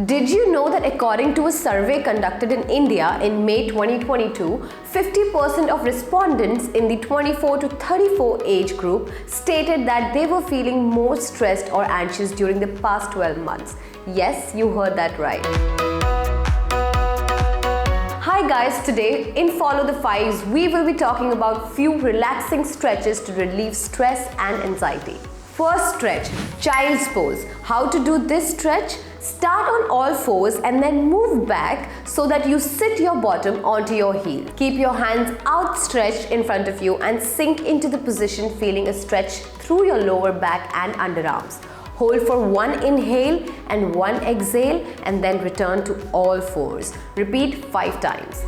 Did you know that according to a survey conducted in India in May 2022, 50% of respondents in the 24 to 34 age group stated that they were feeling more stressed or anxious during the past 12 months. Yes, you heard that right. Hi guys, today in Follow the 5's, we will be talking about few relaxing stretches to relieve stress and anxiety. First stretch, child's pose. How to do this stretch? Start on all fours and then move back so that you sit your bottom onto your heel. Keep your hands outstretched in front of you and sink into the position, feeling a stretch through your lower back and underarms. Hold for one inhale and one exhale and then return to all fours. Repeat 5 times.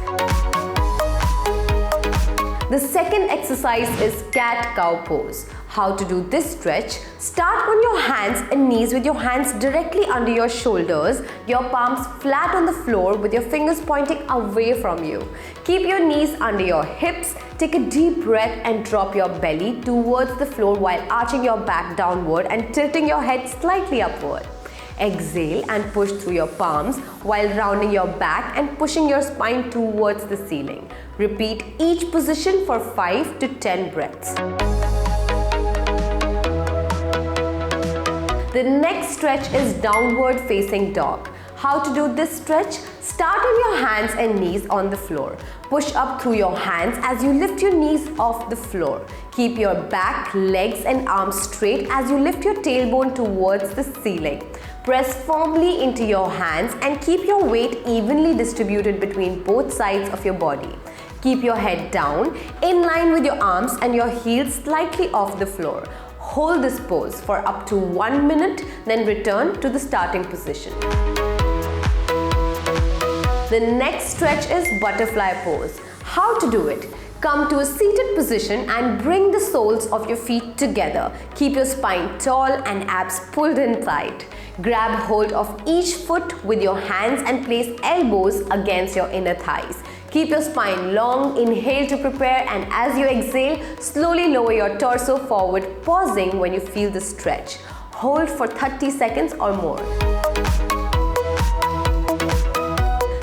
The second exercise is cat-cow pose. How to do this stretch? Start on your hands and knees with your hands directly under your shoulders, your palms flat on the floor with your fingers pointing away from you. Keep your knees under your hips, take a deep breath and drop your belly towards the floor while arching your back downward and tilting your head slightly upward. Exhale and push through your palms while rounding your back and pushing your spine towards the ceiling. Repeat each position for 5 to 10 breaths. The next stretch is downward facing dog. How to do this stretch? Start on your hands and knees on the floor. Push up through your hands as you lift your knees off the floor. Keep your back, legs and arms straight as you lift your tailbone towards the ceiling. Press firmly into your hands and keep your weight evenly distributed between both sides of your body. Keep your head down, in line with your arms and your heels slightly off the floor. Hold this pose for up to 1 minute, then return to the starting position. The next stretch is butterfly pose. How to do it? Come to a seated position and bring the soles of your feet together. Keep your spine tall and abs pulled in tight. Grab hold of each foot with your hands and place elbows against your inner thighs. Keep your spine long, inhale to prepare, and as you exhale, slowly lower your torso forward, pausing when you feel the stretch. Hold for 30 seconds or more.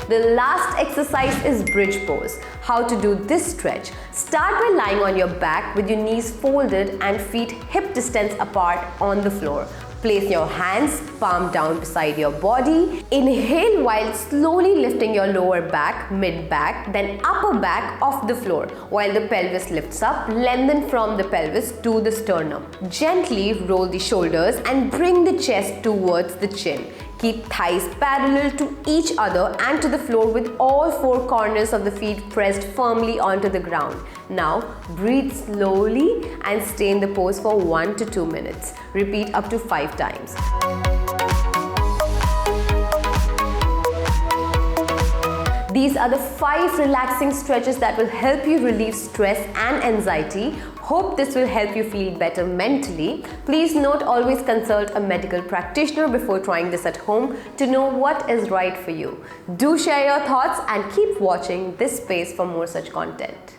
The last exercise is bridge pose. How to do this stretch? Start by lying on your back with your knees folded and feet hip distance apart on the floor. Place your hands palm down beside your body. Inhale while slowly lifting your lower back, mid-back, then upper back off the floor. While the pelvis lifts up, lengthen from the pelvis to the sternum. Gently roll the shoulders and bring the chest towards the chin. Keep thighs parallel to each other and to the floor with all 4 corners of the feet pressed firmly onto the ground. Now, breathe slowly and stay in the pose for 1 to 2 minutes. Repeat up to 5 times. These are the 5 relaxing stretches that will help you relieve stress and anxiety. Hope this will help you feel better mentally. Please note, always consult a medical practitioner before trying this at home to know what is right for you. Do share your thoughts and keep watching this space for more such content.